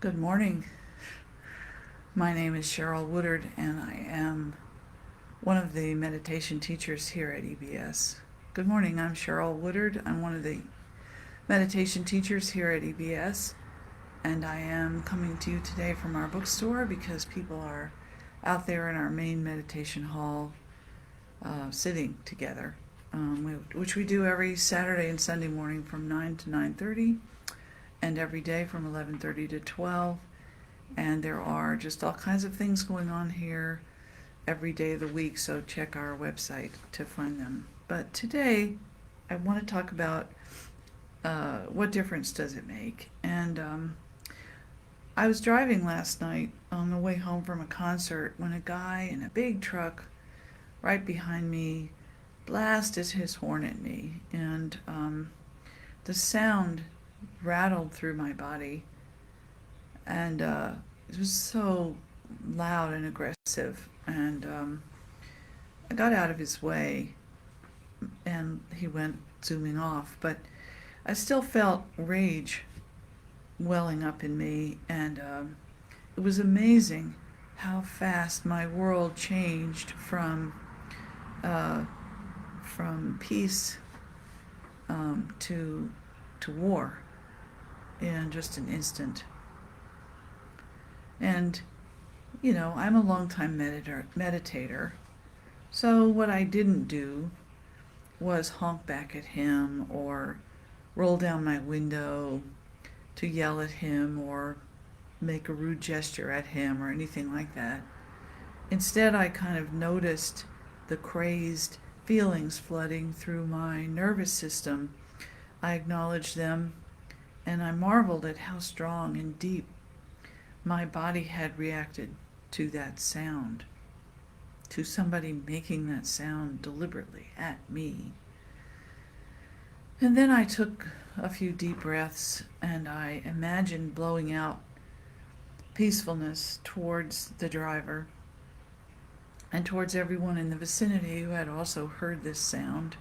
Good morning. My name is Cheryl Woodard, and I am one of the meditation teachers here at EBS. Good morning, I'm Cheryl Woodard. I'm one of the meditation teachers here at EBS, and I am coming to you today from our bookstore because people are out there in our main meditation hall sitting together, which we do every Saturday and Sunday morning from 9 to 9:30, and every day from 11:30 to 12. And there are just all kinds of things going on here every day of the week, so check our website to find them. But today, I want to talk about what difference does it make. And I was driving last night on the way home from a concert when a guy in a big truck right behind me blasted his horn at me, and the sound rattled through my body, and it was so loud and aggressive, and I got out of his way, and he went zooming off, but I still felt rage welling up in me, and it was amazing how fast my world changed from peace to war in just an instant. And, I'm a long-time meditator, so what I didn't do was honk back at him or roll down my window to yell at him or make a rude gesture at him or anything like that. Instead, I kind of noticed the crazed feelings flooding through my nervous system. I acknowledged them, and I marveled at how strong and deep my body had reacted to that sound, to somebody making that sound deliberately at me. And then I took a few deep breaths, and I imagined blowing out peacefulness towards the driver and towards everyone in the vicinity who had also heard this sound,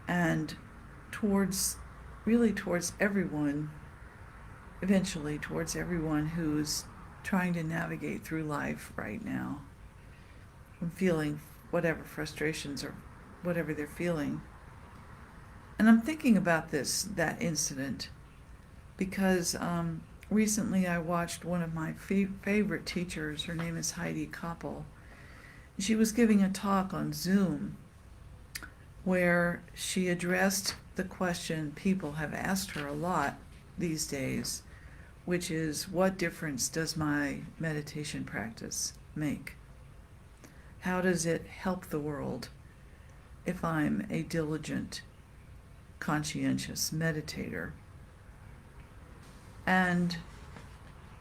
and towards everyone, eventually towards everyone who's trying to navigate through life right now and feeling whatever frustrations or whatever they're feeling. And I'm thinking about that incident because recently I watched one of my favorite teachers. Her name is Heidi Koppel. She was giving a talk on Zoom where she addressed the question people have asked her a lot these days, which is, what difference does my meditation practice make? How does it help the world if I'm a diligent, conscientious meditator? And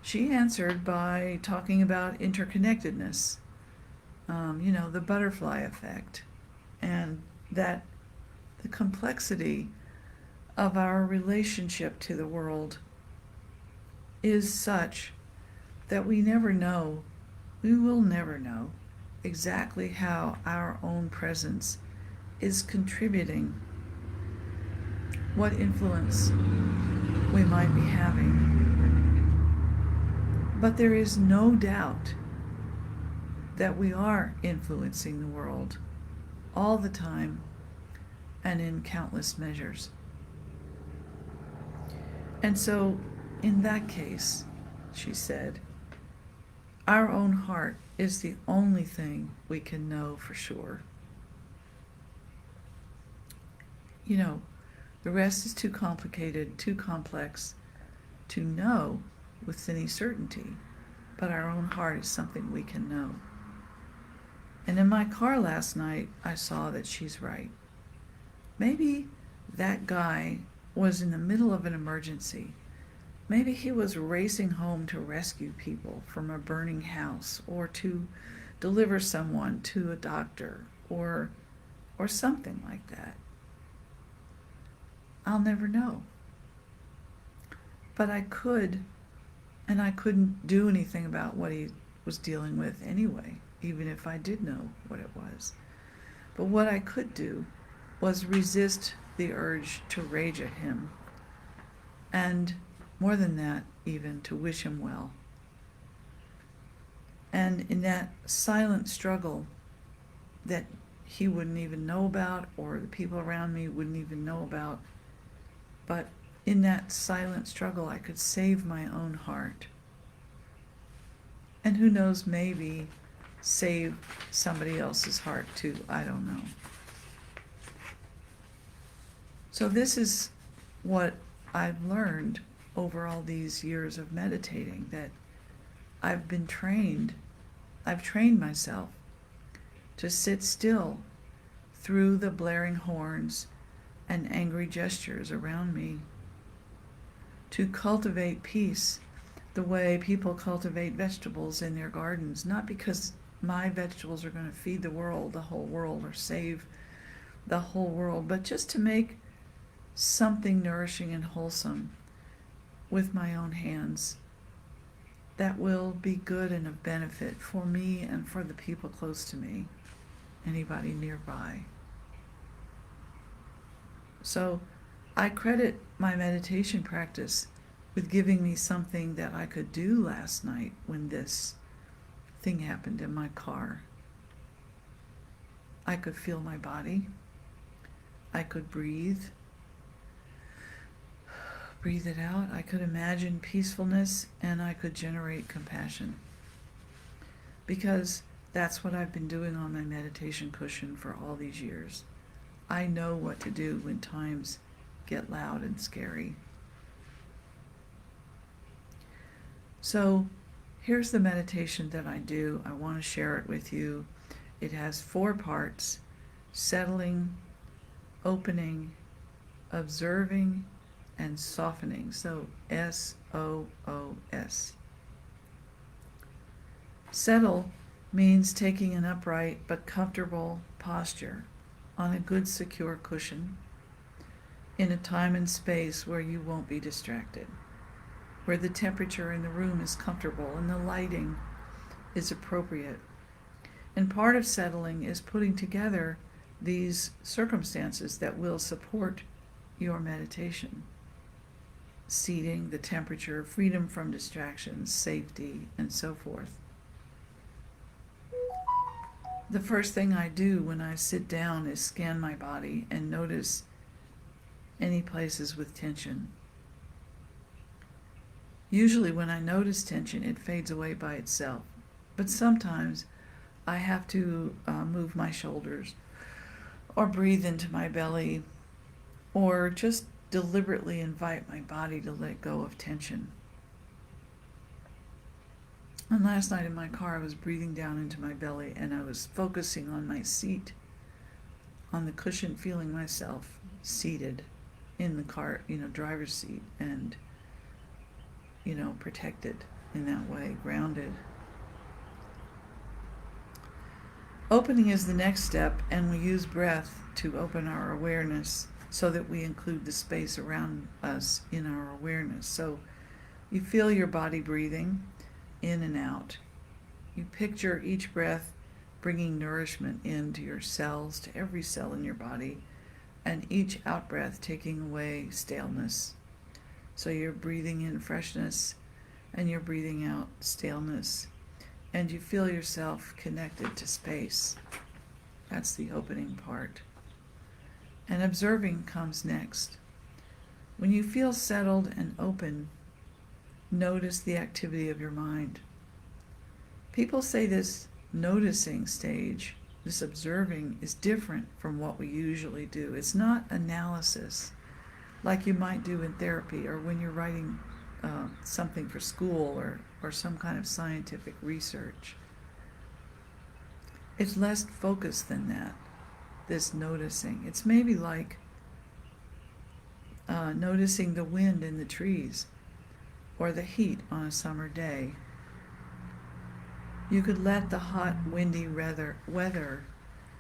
she answered by talking about interconnectedness, the butterfly effect, and that the complexity of our relationship to the world is such that we will never know exactly how our own presence is contributing, what influence we might be having. But there is no doubt that we are influencing the world all the time and in countless measures. And so, in that case, she said, our own heart is the only thing we can know for sure. The rest is too complicated, too complex to know with any certainty, but our own heart is something we can know. And in my car last night, I saw that she's right. Maybe that guy was in the middle of an emergency. Maybe he was racing home to rescue people from a burning house, or to deliver someone to a doctor, or something like that. I'll never know. But I could, and I couldn't do anything about what he was dealing with anyway, even if I did know what it was. But what I could do was resist the urge to rage at him and more than that, even to wish him well. And in that silent struggle that he wouldn't even know about, or the people around me wouldn't even know about, but in that silent struggle, I could save my own heart. And who knows, maybe save somebody else's heart too. I don't know. So this is what I've learned over all these years of meditating, that I've trained myself to sit still through the blaring horns and angry gestures around me, to cultivate peace the way people cultivate vegetables in their gardens, not because my vegetables are going to feed the world, the whole world, or save the whole world, but just to make something nourishing and wholesome with my own hands that will be good and of benefit for me and for the people close to me, anybody nearby. So I credit my meditation practice with giving me something that I could do last night when this thing happened in my car. I could feel my body. I could breathe it out. I could imagine peacefulness, and I could generate compassion. Because that's what I've been doing on my meditation cushion for all these years. I know what to do when times get loud and scary. So here's the meditation that I do. I want to share it with you. It has 4 parts: settling, opening, observing, and softening. So SOOS. Settle means taking an upright but comfortable posture on a good secure cushion in a time and space where you won't be distracted, where the temperature in the room is comfortable and the lighting is appropriate. And part of settling is putting together these circumstances that will support your meditation: seating, the temperature, freedom from distractions, safety, and so forth. The first thing I do when I sit down is scan my body and notice any places with tension. Usually when I notice tension, it fades away by itself. But sometimes I have to move my shoulders, or breathe into my belly, or just deliberately invite my body to let go of tension. And last night in my car, I was breathing down into my belly, and I was focusing on my seat, on the cushion, feeling myself seated in the car, driver's seat, and, protected in that way, grounded. Opening is the next step, and we use breath to open our awareness so that we include the space around us in our awareness. So you feel your body breathing in and out. You picture each breath bringing nourishment into your cells, to every cell in your body, and each out breath taking away staleness. So you're breathing in freshness and you're breathing out staleness, and you feel yourself connected to space. That's the opening part. And observing comes next. When you feel settled and open, notice the activity of your mind. People say this noticing stage, this observing, is different from what we usually do. It's not analysis like you might do in therapy, or when you're writing something for school, or some kind of scientific research. It's less focused than that, this noticing. It's maybe like noticing the wind in the trees, or the heat on a summer day. You could let the hot, windy weather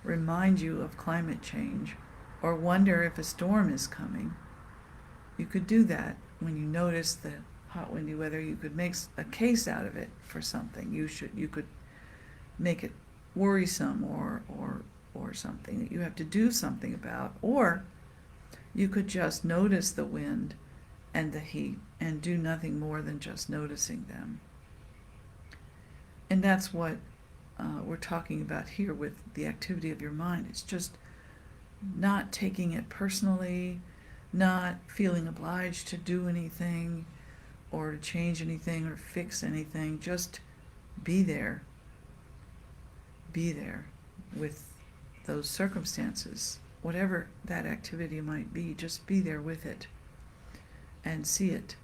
remind you of climate change, or wonder if a storm is coming. You could do that when you notice the hot, windy weather. You could make a case out of it for something. You could make it worrisome, or something that you have to do something about, or you could just notice the wind and the heat, and do nothing more than just noticing them. And that's what we're talking about here with the activity of your mind. It's just not taking it personally, not feeling obliged to do anything or to change anything or fix anything. Just be there. Be there with those circumstances. Whatever that activity might be, just be there with it and see it.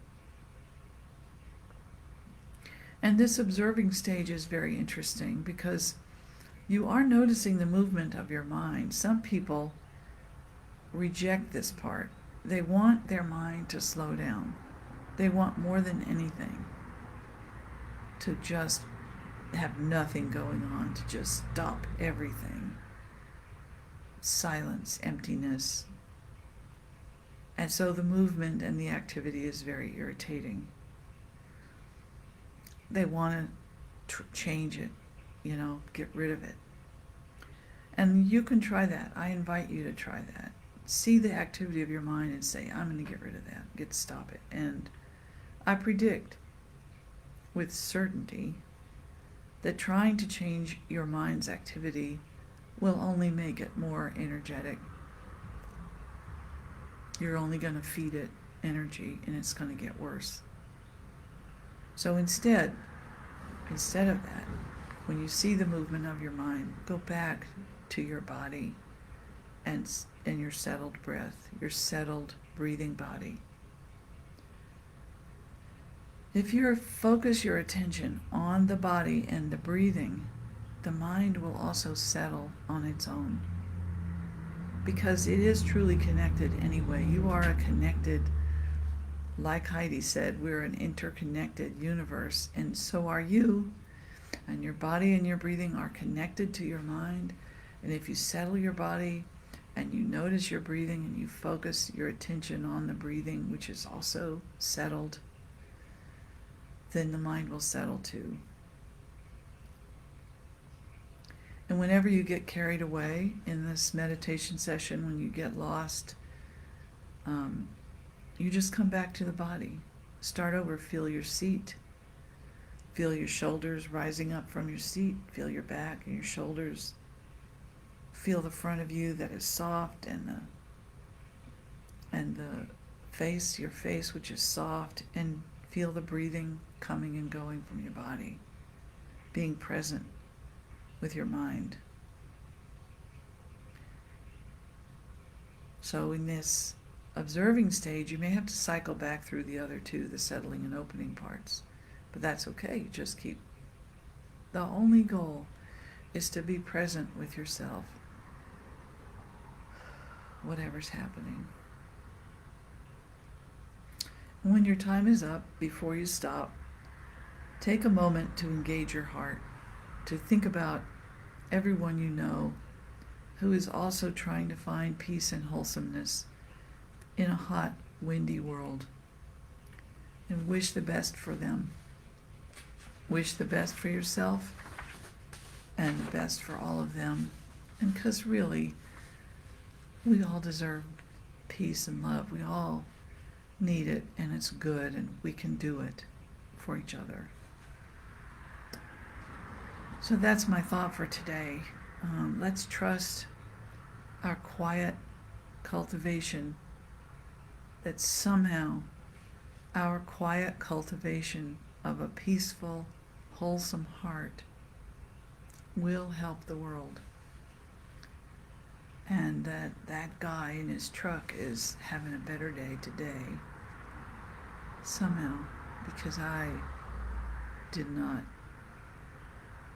And this observing stage is very interesting because you are noticing the movement of your mind. Some people reject this part. They want their mind to slow down. They want more than anything to just have nothing going on, to just stop everything. Silence, emptiness. And so the movement and the activity is very irritating. They want to change it, get rid of it. And you can try that. I invite you to try that. See the activity of your mind and say, I'm going to get rid of that, stop it. And I predict with certainty that trying to change your mind's activity will only make it more energetic. You're only going to feed it energy and it's going to get worse. So instead of that, when you see the movement of your mind, go back to your body and your settled breath, your settled breathing body. If you focus your attention on the body and the breathing, the mind will also settle on its own. Because it is truly connected anyway. You are a connected, like Heidi said, we're an interconnected universe, and so are you. And your body and your breathing are connected to your mind. And if you settle your body and you notice your breathing and you focus your attention on the breathing, which is also settled, then the mind will settle too. And whenever you get carried away in this meditation session, when you get lost, you just come back to the body. Start over. Feel your seat. Feel your shoulders rising up from your seat. Feel your back and your shoulders. Feel the front of you that is soft, and the face, your face, which is soft, and feel the breathing coming and going from your body. Being present with your mind. So in this observing stage, you may have to cycle back through the other two, the settling and opening parts. But that's okay. You just keep. The only goal is to be present with yourself, whatever's happening. And when your time is up, before you stop, take a moment to engage your heart, to think about everyone you know who is also trying to find peace and wholesomeness in a hot, windy world. And wish the best for them. Wish the best for yourself and the best for all of them. And because really, we all deserve peace and love. We all need it, and it's good, and we can do it for each other. So that's my thought for today. Let's trust our quiet cultivation, that somehow our quiet cultivation of a peaceful, wholesome heart will help the world. And that guy in his truck is having a better day today, somehow, because I did not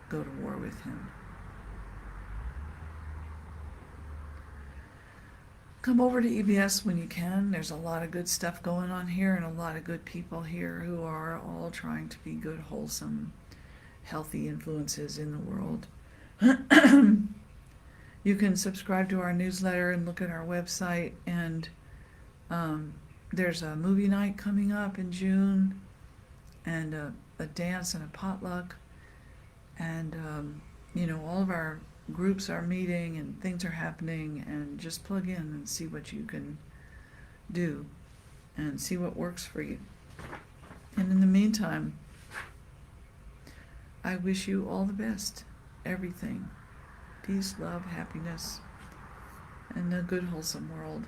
go to war with him. Come over to EBS when you can. There's a lot of good stuff going on here and a lot of good people here who are all trying to be good, wholesome, healthy influences in the world. You can subscribe to our newsletter and look at our website, and there's a movie night coming up in June, and a dance and a potluck, and all of our groups are meeting and things are happening, and just plug in and see what you can do. and see what works for you. And in the meantime, I wish you all the best, everything. Peace, love, happiness, and a good, wholesome world.